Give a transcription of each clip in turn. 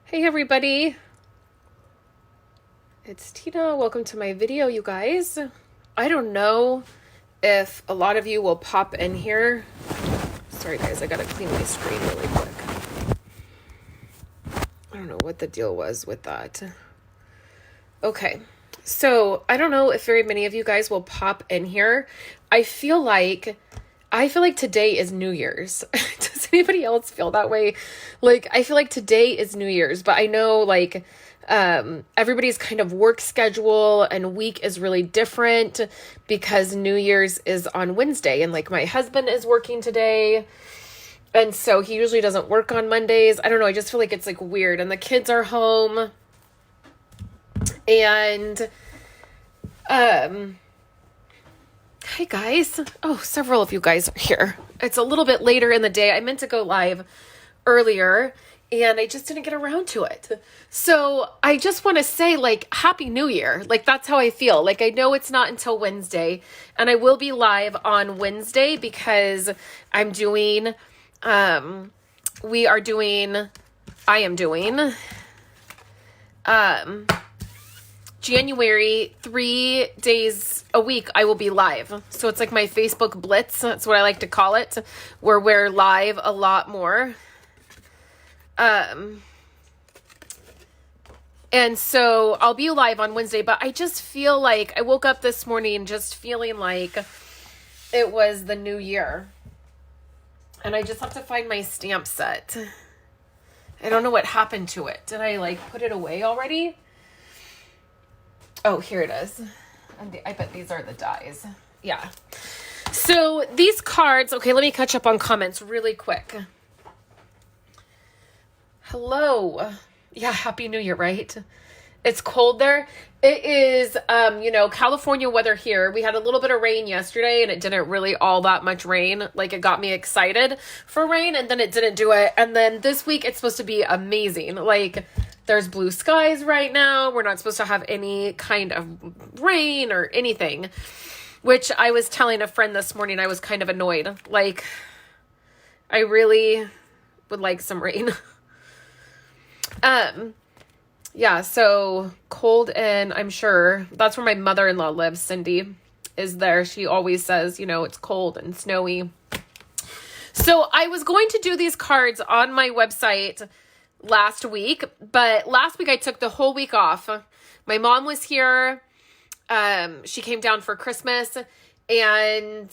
Hey everybody, it's Tina. Welcome to my video, you guys. I don't know if a lot of you will pop in here. Sorry guys, I gotta clean my screen really quick. I don't know what the deal was with that. Okay, so I don't know if very many of you guys will pop in here. I feel like today is New Year's. Does anybody else feel that way? Like, I feel like today is New Year's, but I know everybody's kind of work schedule and week is really different because New Year's is on Wednesday, and like my husband is working today. And so he usually doesn't work on Mondays. I don't know. I just feel like it's like weird, and the kids are home, and, hi guys. Oh, several of you guys are here. It's a little bit later in the day. I meant to go live earlier and I just didn't get around to it. So I just want to say Happy New Year. Like, that's how I feel. Like, I know it's not until Wednesday, and I will be live on Wednesday because I am doing, January, 3 days a week, I will be live. So it's like my Facebook Blitz. That's what I like to call it, where we're live a lot more. And so I'll be live on Wednesday, but I just feel like I woke up this morning just feeling like it was the new year. And I just have to find my stamp set. I don't know what happened to it. Did I put it away already? Oh, here it is. And I bet these are the dies. Yeah. So these cards, okay, let me catch up on comments really quick. Hello. Yeah, Happy New Year, right? It's cold there. It is, California weather here. We had a little bit of rain yesterday, and it didn't really all that much rain. Like, it got me excited for rain, and then it didn't do it. And then this week, it's supposed to be amazing. Like, there's blue skies right now. We're not supposed to have any kind of rain or anything, which I was telling a friend this morning. I was kind of annoyed. Like, I really would like some rain. Yeah, so cold, and I'm sure that's where my mother-in-law lives. Cindy is there. She always says, it's cold and snowy. So I was going to do these cards on my website last week, but last week I took the whole week off. My mom was here. She came down for Christmas, and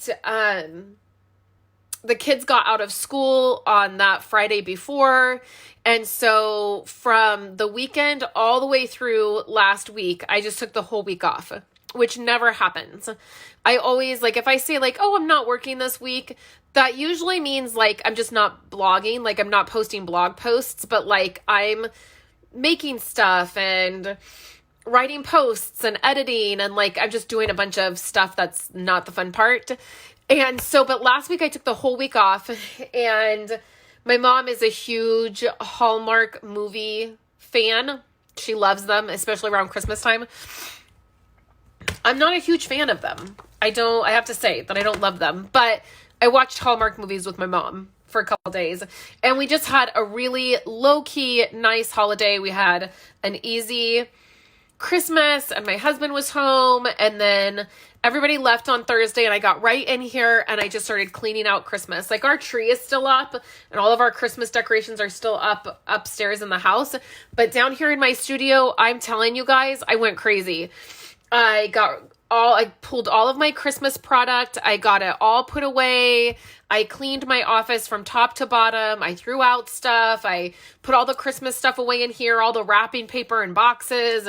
the kids got out of school on that Friday before. And so from the weekend all the way through last week, I just took the whole week off, which never happens. I always, if I say oh, I'm not working this week, that usually means I'm just not blogging, I'm not posting blog posts, but I'm making stuff and writing posts and editing, and I'm just doing a bunch of stuff that's not the fun part. And so, but last week I took the whole week off, and my mom is a huge Hallmark movie fan. She loves them, especially around Christmas time. I'm not a huge fan of them. I have to say that I don't love them, but I watched Hallmark movies with my mom for a couple days, and we just had a really low-key, nice holiday. We had an easy Christmas, and my husband was home, and then everybody left on Thursday, and I got right in here, and I just started cleaning out Christmas. Our tree is still up, and all of our Christmas decorations are still up upstairs in the house, but down here in my studio, I'm telling you guys, I went crazy. I pulled all of my Christmas product. I got it all put away. I cleaned my office from top to bottom. I threw out stuff. I put all the Christmas stuff away in here, all the wrapping paper and boxes,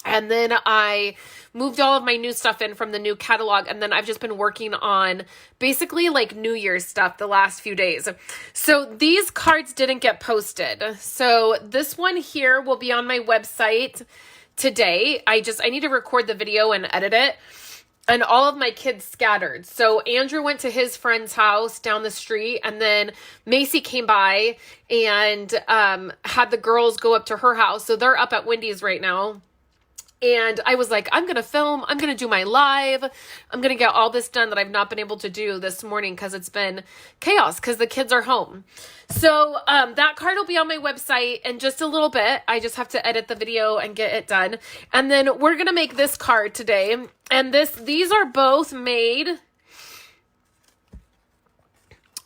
and then I moved all of my new stuff in from the new catalog. And then I've just been working on basically New Year's stuff the last few days. So these cards didn't get posted. So this one here will be on my website today. I need to record the video and edit it. And all of my kids scattered. So Andrew went to his friend's house down the street, and then Macy came by and had the girls go up to her house. So they're up at Wendy's right now. And I was like, I'm going to film, I'm going to do my live, I'm going to get all this done that I've not been able to do this morning because it's been chaos because the kids are home. So that card will be on my website in just a little bit. I just have to edit the video and get it done. And then we're going to make this card today. And these are both made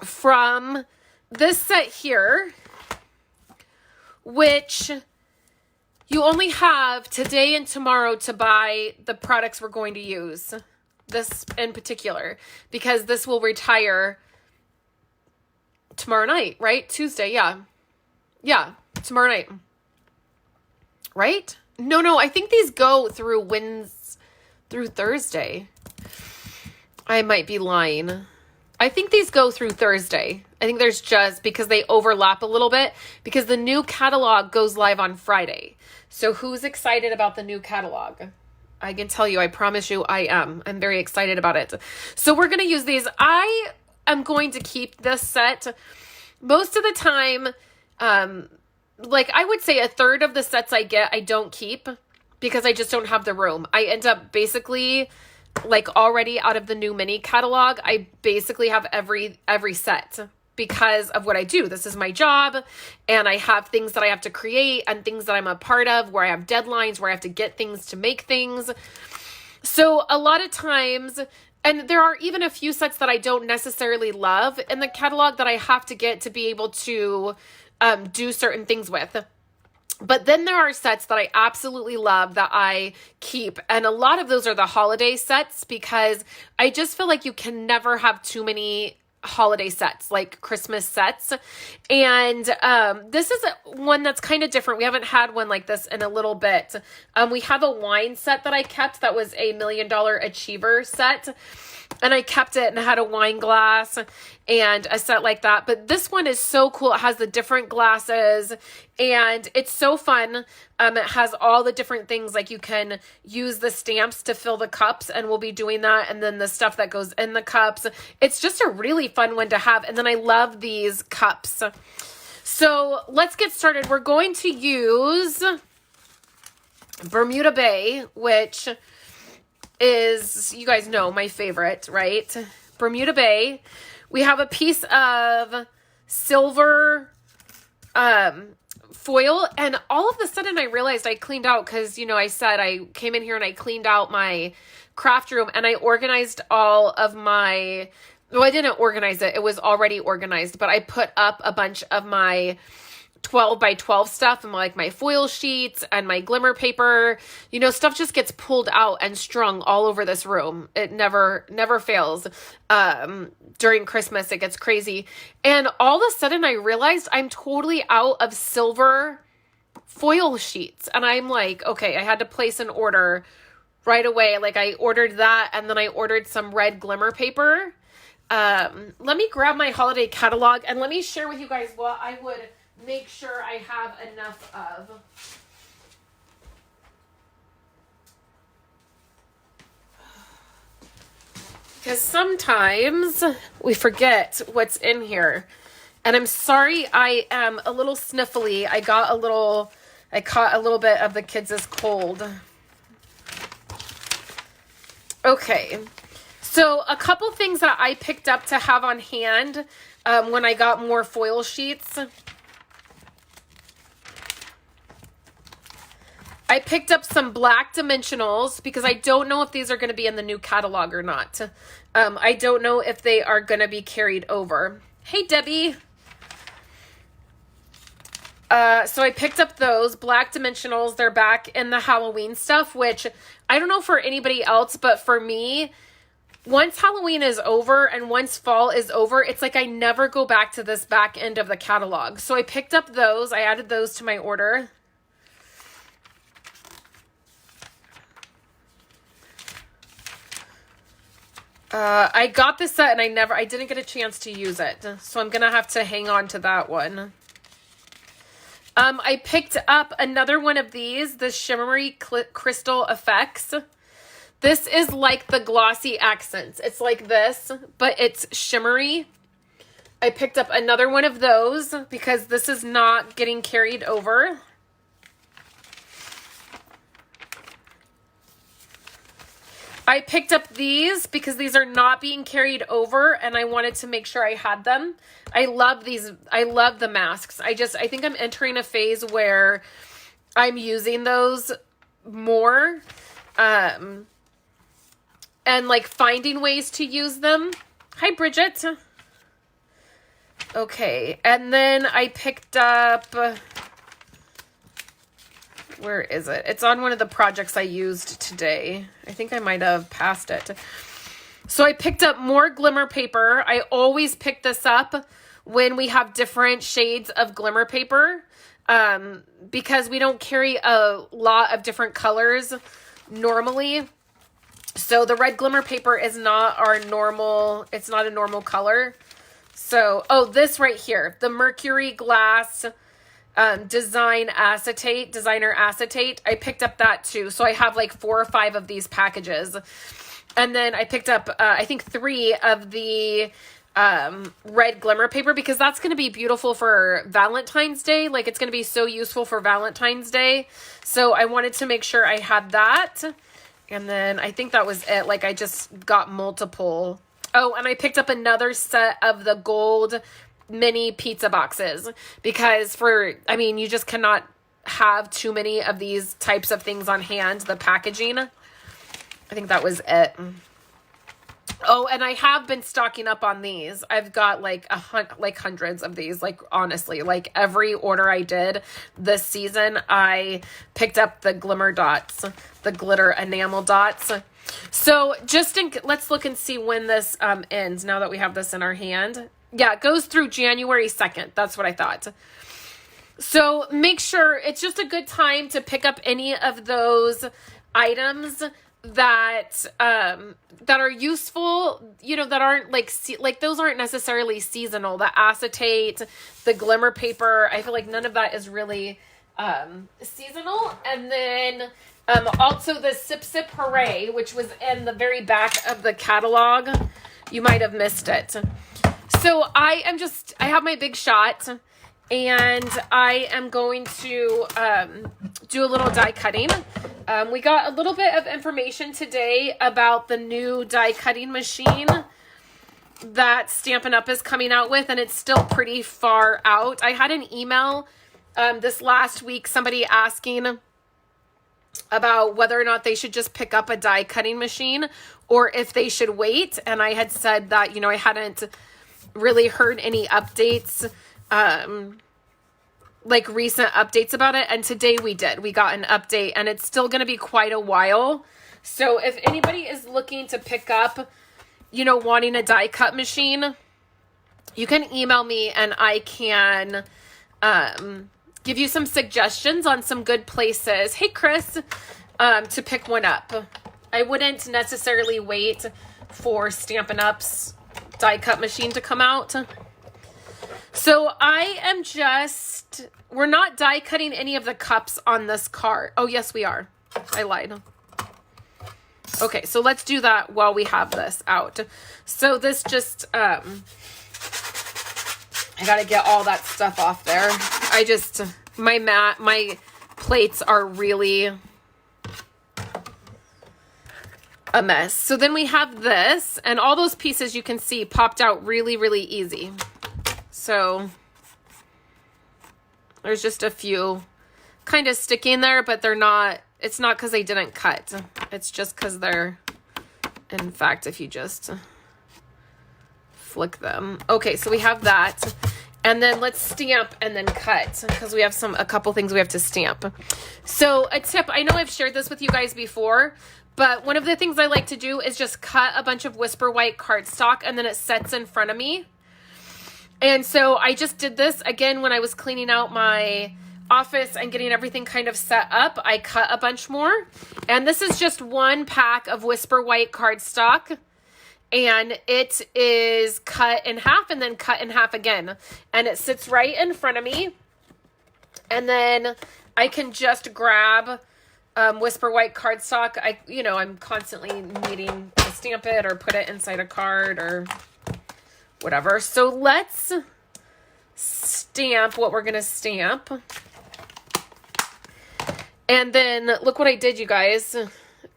from this set here, which you only have today and tomorrow to buy the products we're going to use. This in particular, because this will retire tomorrow night, right? Tuesday, yeah. Yeah, tomorrow night. Right? No, I think these go through Thursday. I might be lying. I think these go through Thursday. I think there's just, because they overlap a little bit, because the new catalog goes live on Friday. So who's excited about the new catalog? I can tell you, I promise you I am. I'm very excited about it. So we're going to use these. I am going to keep this set most of the time. Like I would say a third of the sets I get, I don't keep because I just don't have the room. I end up basically like already out of the new mini catalog. I basically have every set because of what I do. This is my job, and I have things that I have to create and things that I'm a part of where I have deadlines, where I have to get things to make things. So a lot of times, and there are even a few sets that I don't necessarily love in the catalog that I have to get to be able to do certain things with. But then there are sets that I absolutely love that I keep. And a lot of those are the holiday sets because I just feel like you can never have too many holiday sets, like Christmas sets. And this is one that's kind of different. We haven't had one like this in a little bit. We have a wine set that I kept that was a $1 Million Achiever set. And I kept it and had a wine glass and a set like that. But this one is so cool. It has the different glasses and it's so fun. It has all the different things, like you can use the stamps to fill the cups, and we'll be doing that. And then the stuff that goes in the cups. It's just a really fun one to have. And then I love these cups. So let's get started. We're going to use Bermuda Bay, which is, you guys know, my favorite, right? Bermuda Bay. We have a piece of silver foil, and all of a sudden I realized I cleaned out, because, you know, I said I came in here and I cleaned out my craft room and I organized all of my, well, I didn't organize it. It was already organized, but I put up a bunch of my 12 by 12 stuff and like my foil sheets and my glimmer paper. You know, stuff just gets pulled out and strung all over this room. It never fails. During Christmas, it gets crazy. And all of a sudden I realized I'm totally out of silver foil sheets. And I'm like, okay, I had to place an order right away. Like I ordered that, and then I ordered some red glimmer paper. Let me grab my holiday catalog and let me share with you guys what I would make sure I have enough of. Because sometimes we forget what's in here. And I'm sorry, I am a little sniffly. I caught a little bit of the kids' cold. Okay. So a couple things that I picked up to have on hand when I got more foil sheets. I picked up some black dimensionals because I don't know if these are going to be in the new catalog or not. I don't know if they are going to be carried over. Hey, Debbie. So I picked up those black dimensionals. They're back in the Halloween stuff, which I don't know for anybody else, but for me, once Halloween is over and once fall is over, it's like I never go back to this back end of the catalog. So I picked up those. I added those to my order. I got this set and I didn't get a chance to use it. So I'm going to have to hang on to that one. I picked up another one of these, the Shimmery Crystal Effects. This is like the glossy accents. It's like this, but it's shimmery. I picked up another one of those because this is not getting carried over. I picked up these because these are not being carried over and I wanted to make sure I had them. I love these. I love the masks. I think I'm entering a phase where I'm using those more, and like finding ways to use them. Hi, Bridget. Okay. And then I picked up, where is it? It's on one of the projects I used today. I think I might have passed it. So I picked up more glimmer paper. I always pick this up when we have different shades of glimmer paper, because we don't carry a lot of different colors normally. So the red glimmer paper is not our normal, it's not a normal color. So, oh, this right here, the Mercury Glass designer acetate. I picked up that too. So I have like 4 or 5 of these packages. And then I picked up, I think 3 of the red glimmer paper, because that's going to be beautiful for Valentine's Day. Like, it's going to be so useful for Valentine's Day. So I wanted to make sure I had that. And then I think that was it. Like, I just got multiple. Oh, and I picked up another set of the gold mini pizza boxes, because you just cannot have too many of these types of things on hand. The packaging, I think that was it. Oh, and I have been stocking up on these. I've got like hundreds of these. Like, honestly, like every order I did this season, I picked up the glimmer dots, the glitter enamel dots. So let's look and see when this ends, now that we have this in our hand. Yeah, it goes through January 2nd. That's what I thought. So make sure, it's just a good time to pick up any of those items that are useful, that aren't like those aren't necessarily seasonal. The acetate, the glimmer paper, I feel like none of that is really seasonal. And then also the Sip Sip Hooray, which was in the very back of the catalog. You might have missed it. So I have my big shot, and I am going to do a little die cutting. We got a little bit of information today about the new die cutting machine that Stampin' Up! Is coming out with, and it's still pretty far out. I had an email this last week, somebody asking about whether or not they should just pick up a die cutting machine or if they should wait. And I had said that, I hadn't really heard any updates, like recent updates about it. And today we got an update, and it's still going to be quite a while. So if anybody is looking to pick up, wanting a die cut machine, you can email me and I can, give you some suggestions on some good places. Hey, Chris, to pick one up. I wouldn't necessarily wait for Stampin' Up's die cut machine to come out. So we're not die cutting any of the cups on this card. Oh, yes, we are. I lied. Okay, so let's do that while we have this out. So this just, I gotta get all that stuff off there. My plates are really a mess. So then we have this, and all those pieces you can see popped out really, really easy. So there's just a few kind of sticking there, but it's not because they didn't cut. It's just because in fact, if you just flick them. Okay, so we have that. And then let's stamp and then cut, because we have a couple things we have to stamp. So a tip, I know I've shared this with you guys before, but one of the things I like to do is just cut a bunch of Whisper White cardstock, and then it sets in front of me. And so I just did this again when I was cleaning out my office and getting everything kind of set up. I cut a bunch more, and this is just 1 pack of Whisper White cardstock. And it is cut in half and then cut in half again. And it sits right in front of me. And then I can just grab Whisper White cardstock. I'm constantly needing to stamp it or put it inside a card or whatever. So let's stamp what we're going to stamp. And then look what I did, you guys.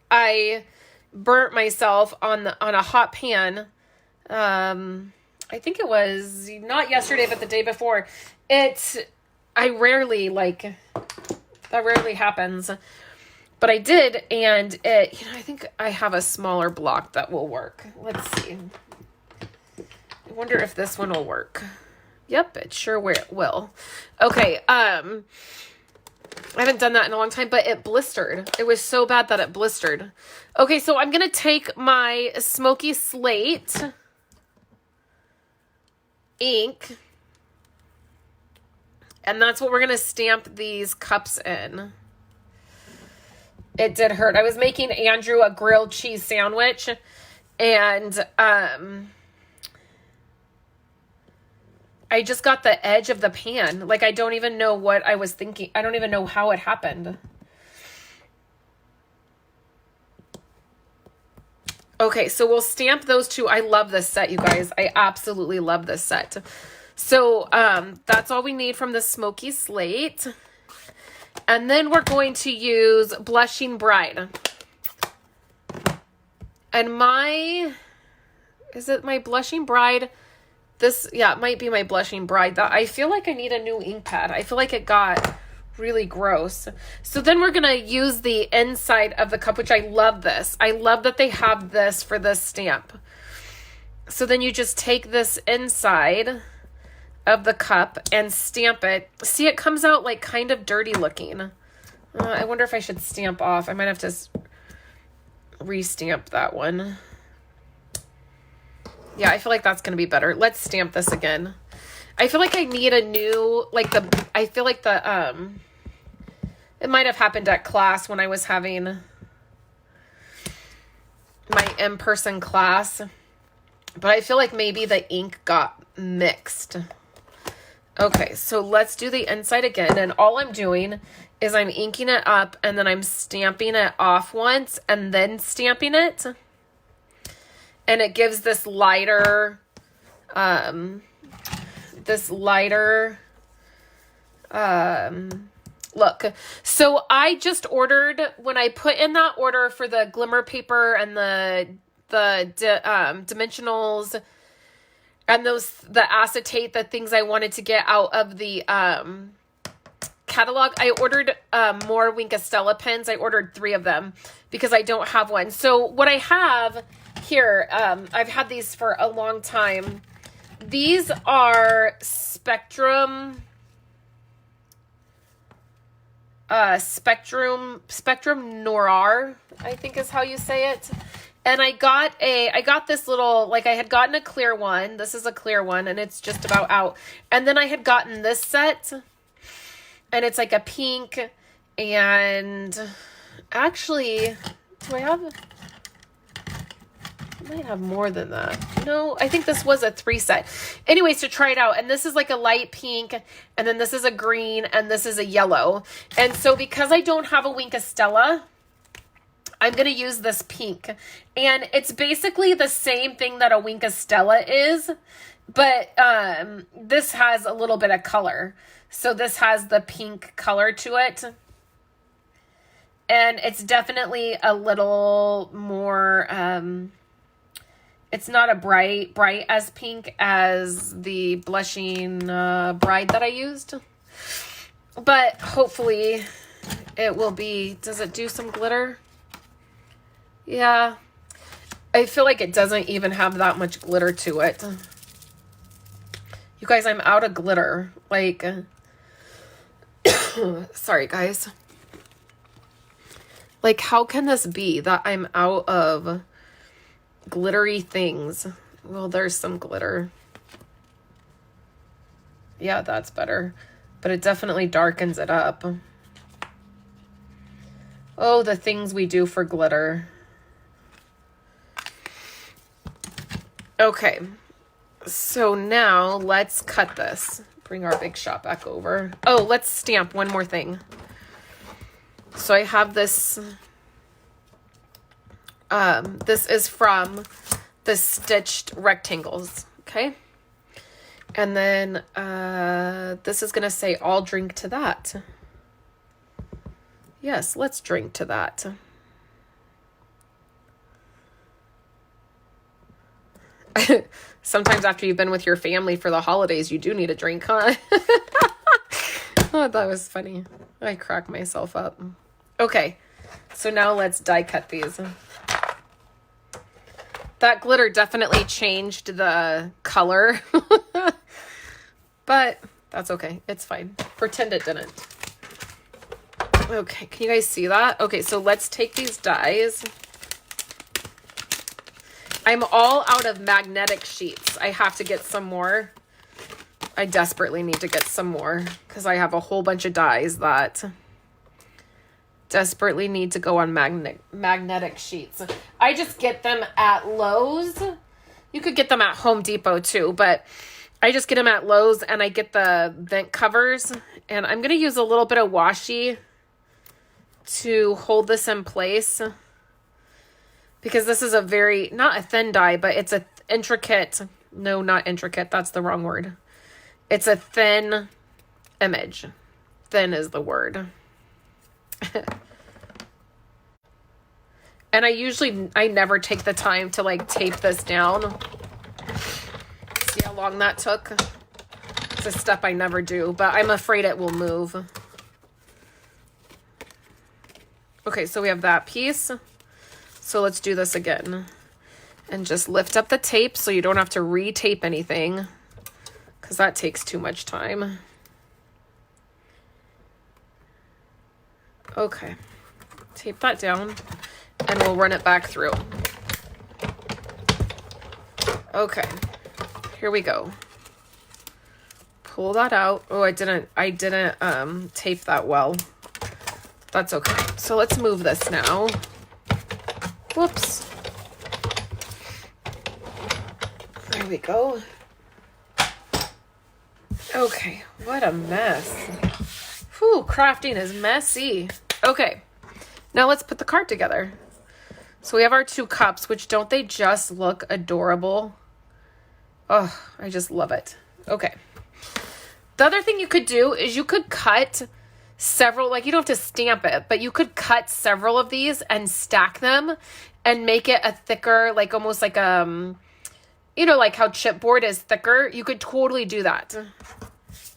I burnt myself on a hot pan. I think it was not yesterday, but the day before. I rarely that rarely happens, but I did, and I think I have a smaller block that will work. Let's see. I wonder if this one will work. Yep, it sure will. Okay, I haven't done that in a long time, but it blistered. It was so bad that it blistered. Okay, so I'm going to take my Smoky Slate ink, and that's what we're going to stamp these cups in. It did hurt. I was making Andrew a grilled cheese sandwich, and I just got the edge of the pan. Like, I don't even know what I was thinking. I don't even know how it happened. Okay, so we'll stamp those two. I love this set, you guys. I absolutely love this set. So that's all we need from the Smoky Slate. And then we're going to use Blushing Bride. And is it my Blushing Bride? It might be my Blushing Bride. I feel like I need a new ink pad. I feel like it got really gross. So then we're going to use the inside of the cup, which I love this. I love that they have this for this stamp. So then you just take this inside of the cup and stamp it. See, it comes out like kind of dirty looking. I wonder if I should stamp off. I might have to re-stamp that one. Yeah, I feel like that's going to be better. Let's stamp this again. I feel like I need a new, it might have happened at class when I was having my in-person class, but I feel like maybe the ink got mixed. Okay, so let's do the inside again, and all I'm doing is I'm inking it up, and then I'm stamping it off once, and then stamping it, and it gives this lighter, look. So I just ordered, when I put in that order for the glimmer paper and the dimensionals and the acetate, the things I wanted to get out of the catalog, I ordered more Wink of Stella pens. I ordered 3 of them because I don't have one. So what I have here, I've had these for a long time. These are Spectrum Noir, I think is how you say it. And I got this little, I had gotten a clear one. This is a clear one, and it's just about out. And then I had gotten this set, and it's like a pink, and actually, I might have more than that. No, I think this was a 3 set. Anyways, to try it out. And this is like a light pink, and then this is a green, and this is a yellow. And so because I don't have a Wink of Stella, I'm going to use this pink. And it's basically the same thing that a Wink of Stella is, but this has a little bit of color. So this has the pink color to it. And it's definitely a little more, it's not a bright as pink as the Blushing Bride that I used. But hopefully it will be, does it do some glitter? Yeah. I feel like it doesn't even have that much glitter to it. You guys, I'm out of glitter. Sorry guys. How can this be that I'm out of glittery things? Well, there's some glitter. Yeah, that's better. But it definitely darkens it up. Oh, the things we do for glitter. Okay. So now let's cut this. Bring our big shot back over. Oh, let's stamp one more thing. So I have this. This is from the Stitched Rectangles. Okay. And then this is going to say, I'll drink to that. Yes, let's drink to that. Sometimes after you've been with your family for the holidays, you do need a drink, huh? Oh, that was funny. I cracked myself up. Okay, so now let's die cut these. That glitter definitely changed the color, but that's okay. It's fine. Pretend it didn't. Okay, can you guys see that? Okay, so let's take these dies. I'm all out of magnetic sheets. I have to get some more. I desperately need to get some more because I have a whole bunch of dies that desperately need to go on magnetic sheets. I just get them at Lowe's. You could get them at Home Depot too, but I just get them at Lowe's and I get the vent covers, and I'm going to use a little bit of washi to hold this in place because this is a very, not a thin die, but it's a intricate, no, not intricate. That's the wrong word. It's a thin image. Thin is the word. And I never take the time to like tape this down. See how long that took? It's a step I never do, but I'm afraid it will move. Okay, so we have that piece. So let's do this again. And just lift up the tape so you don't have to re-tape anything, because that takes too much time. Okay, tape that down and we'll run it back through. Okay, here we go. Pull that out. Oh, I didn't tape that well. That's okay. So let's move this now. Whoops. There we go. Okay, what a mess. Whew, crafting is messy. Okay, now let's put the card together. So we have our 2 cups, which don't they just look adorable? Oh, I just love it. Okay. The other thing you could do is you could cut several, like you don't have to stamp it, but you could cut several of these and stack them and make it a thicker, like almost like you know, like how chipboard is thicker. You could totally do that.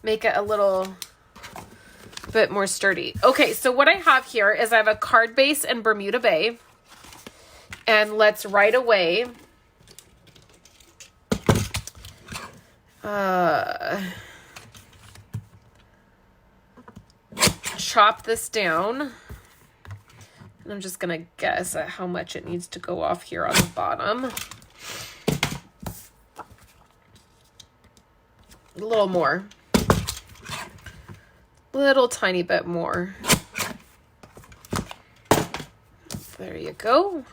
Make it a little bit more sturdy. Okay, so what I have here is I have a card base in Bermuda Bay. And let's right away chop this down. And I'm just going to guess at how much it needs to go off here on the bottom. A little more. Little tiny bit more. There you go.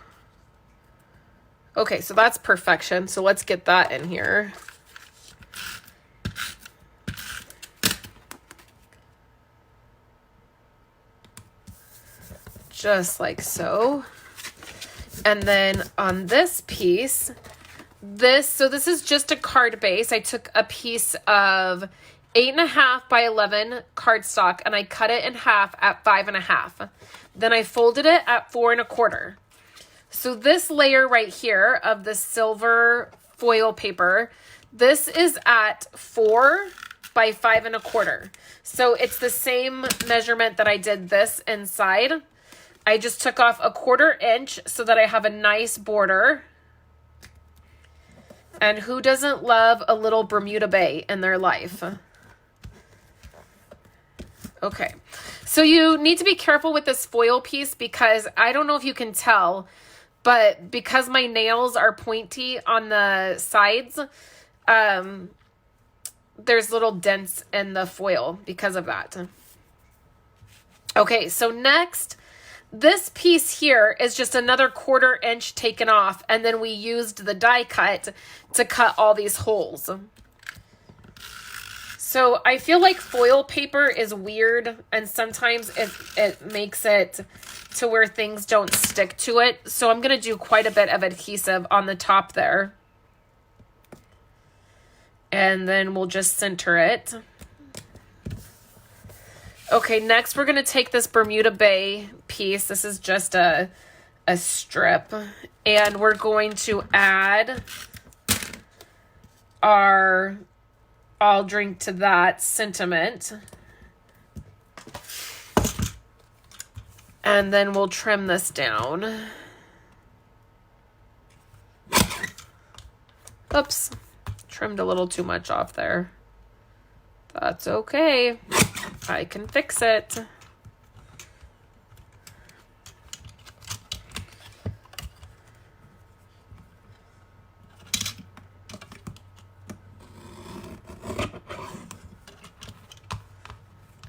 Okay, so that's perfection. So let's get that in here. Just like so. And then on this piece, this is just a card base. I took a piece of 8.5 by 11 cardstock and I cut it in half at 5.5. Then I folded it at 4.25. So this layer right here of the silver foil paper, this is at 4 by 5.25. So it's the same measurement that I did this inside. I just took off 1/4 inch so that I have a nice border. And who doesn't love a little Bermuda Bay in their life? Okay, so you need to be careful with this foil piece because I don't know if you can tell, but because my nails are pointy on the sides, there's little dents in the foil because of that. Okay, so next, this piece here is just another 1/4 inch taken off, and then we used the die cut to cut all these holes. So I feel like foil paper is weird, and sometimes it makes it to where things don't stick to it. So I'm going to do quite a bit of adhesive on the top there. And then we'll just center it. Okay, next we're going to take this Bermuda Bay piece. This is just a strip. And we're going to add our I'll drink to that sentiment. And then we'll trim this down. Oops, trimmed a little too much off there. That's okay. I can fix it.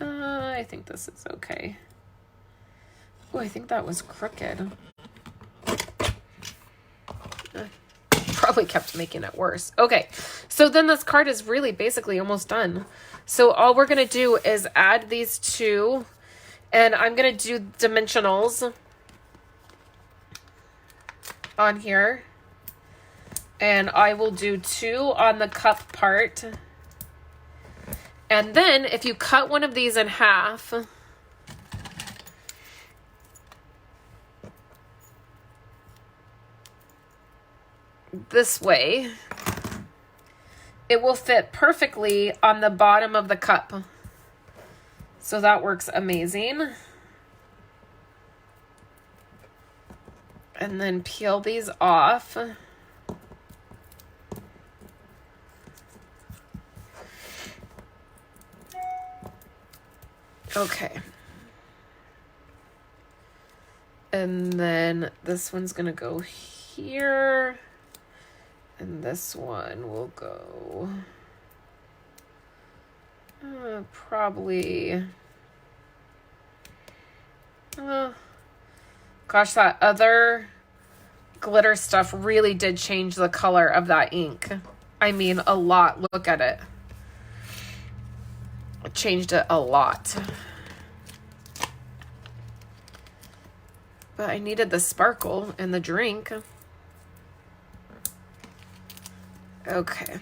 I think this is okay. Oh, I think that was crooked. Probably kept making it worse. Okay, so then this card is really basically almost done. So all we're going to do is add these two, and I'm going to do dimensionals on here. And I will do 2 on the cup part. And then if you cut one of these in half, this way, it will fit perfectly on the bottom of the cup. So that works amazing. And then peel these off. Okay. And then this one's gonna go here. And this one will go probably, gosh, that other glitter stuff really did change the color of that ink. I mean, a lot. Look at it. It changed it a lot. But I needed the sparkle in the drink. Okay.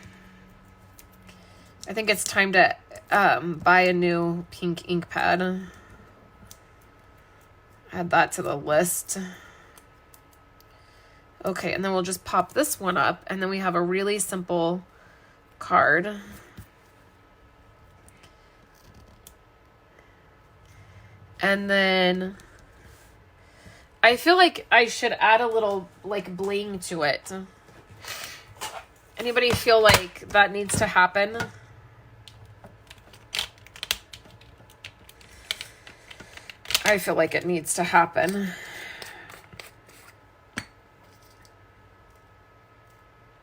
I think it's time to buy a new pink ink pad. Add that to the list. Okay, and then we'll just pop this one up, and then we have a really simple card. And then I feel like I should add a little like bling to it. Anybody feel like that needs to happen? I feel like it needs to happen.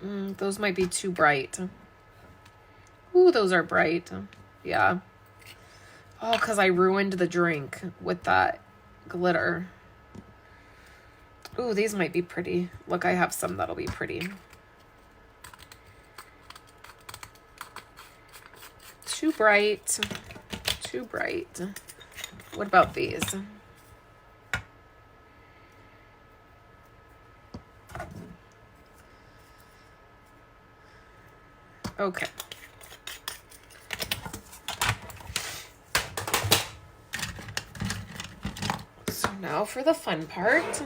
Those might be too bright. Ooh, those are bright. Yeah. Oh, because I ruined the drink with that glitter. Ooh, these might be pretty. Look, I have some that'll be pretty. Too bright. Too bright. What about these? Okay. So now for the fun part.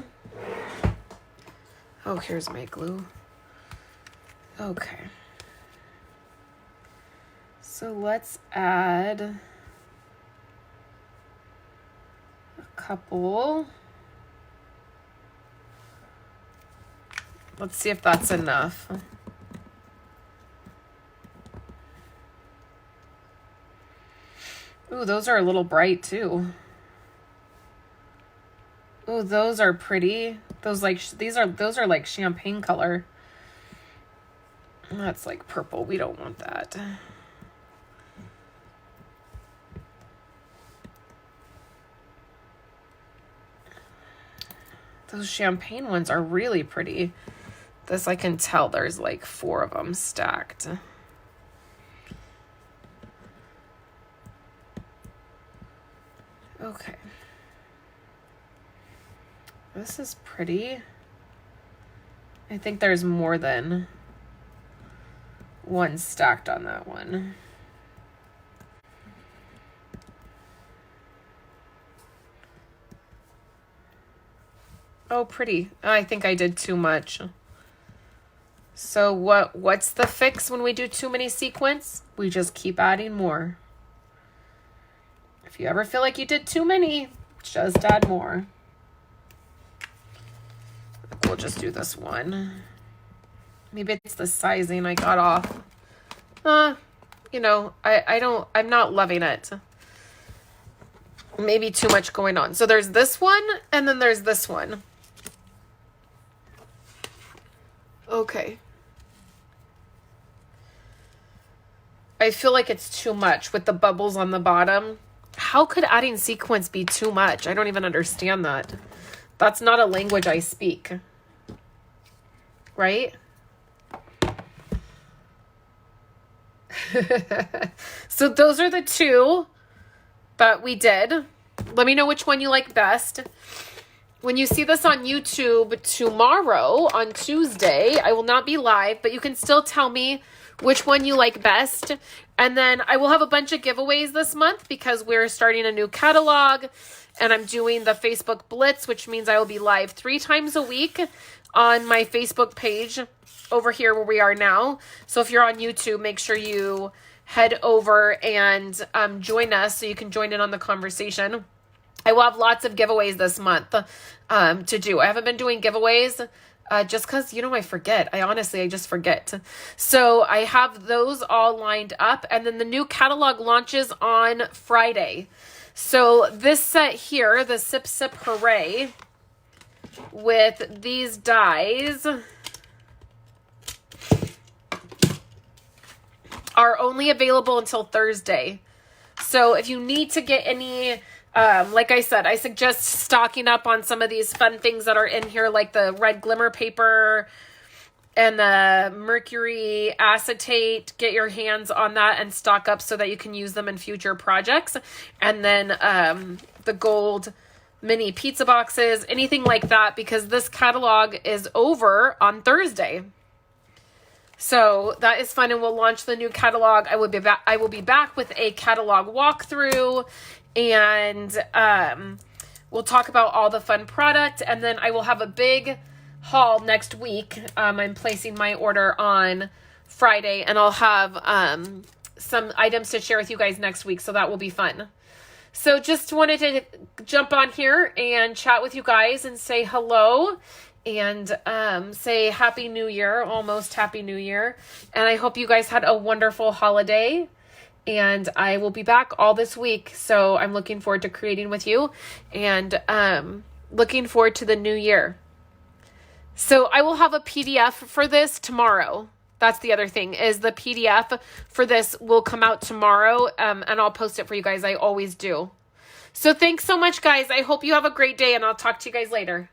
Oh, here's my glue. Okay. So let's add a couple. Let's see if that's enough. Ooh, those are a little bright too. Ooh, those are pretty. Those those are like champagne color. That's like purple. We don't want that. Those champagne ones are really pretty. This, I can tell there's like 4 of them stacked. Okay. This is pretty. I think there's more than 1 stacked on that one. Oh, pretty. I think I did too much. So what's the fix when we do too many sequins? We just keep adding more. If you ever feel like you did too many, just add more. We'll just do this one. Maybe it's the sizing I got off. You know, I'm not loving it. Maybe too much going on. So there's this one, and then there's this one. Okay. I feel like it's too much with the bubbles on the bottom. How could adding sequins be too much? I don't even understand that. That's not a language I speak. Right? So those are the two that we did. Let me know which one you like best. When you see this on YouTube tomorrow, on Tuesday, I will not be live, but you can still tell me which one you like best. And then I will have a bunch of giveaways this month because we're starting a new catalog and I'm doing the Facebook Blitz, which means I will be live 3 times a week on my Facebook page over here where we are now. So if you're on YouTube, make sure you head over and join us so you can join in on the conversation. I will have lots of giveaways this month to do. I haven't been doing giveaways just because, you know, I forget. I just forget. So I have those all lined up. And then the new catalog launches on Friday. So this set here, the Sip Sip Hooray, with these dies are only available until Thursday. So if you need to get any, like I said, I suggest stocking up on some of these fun things that are in here, like the red glimmer paper and the mercury acetate. Get your hands on that and stock up so that you can use them in future projects. And then the gold mini pizza boxes, anything like that, because this catalog is over on Thursday. So that is fun, and we'll launch the new catalog. I will be back with a catalog walkthrough, and we'll talk about all the fun product, and then I will have a big haul next week. I'm placing my order on Friday, and I'll have some items to share with you guys next week, so that will be fun. So just wanted to jump on here and chat with you guys and say hello. And say Happy New Year, almost Happy New Year. And I hope you guys had a wonderful holiday. And I will be back all this week. So I'm looking forward to creating with you. And looking forward to the new year. So I will have a PDF for this tomorrow. That's the other thing, is the PDF for this will come out tomorrow. And I'll post it for you guys. I always do. So thanks so much, guys. I hope you have a great day. And I'll talk to you guys later.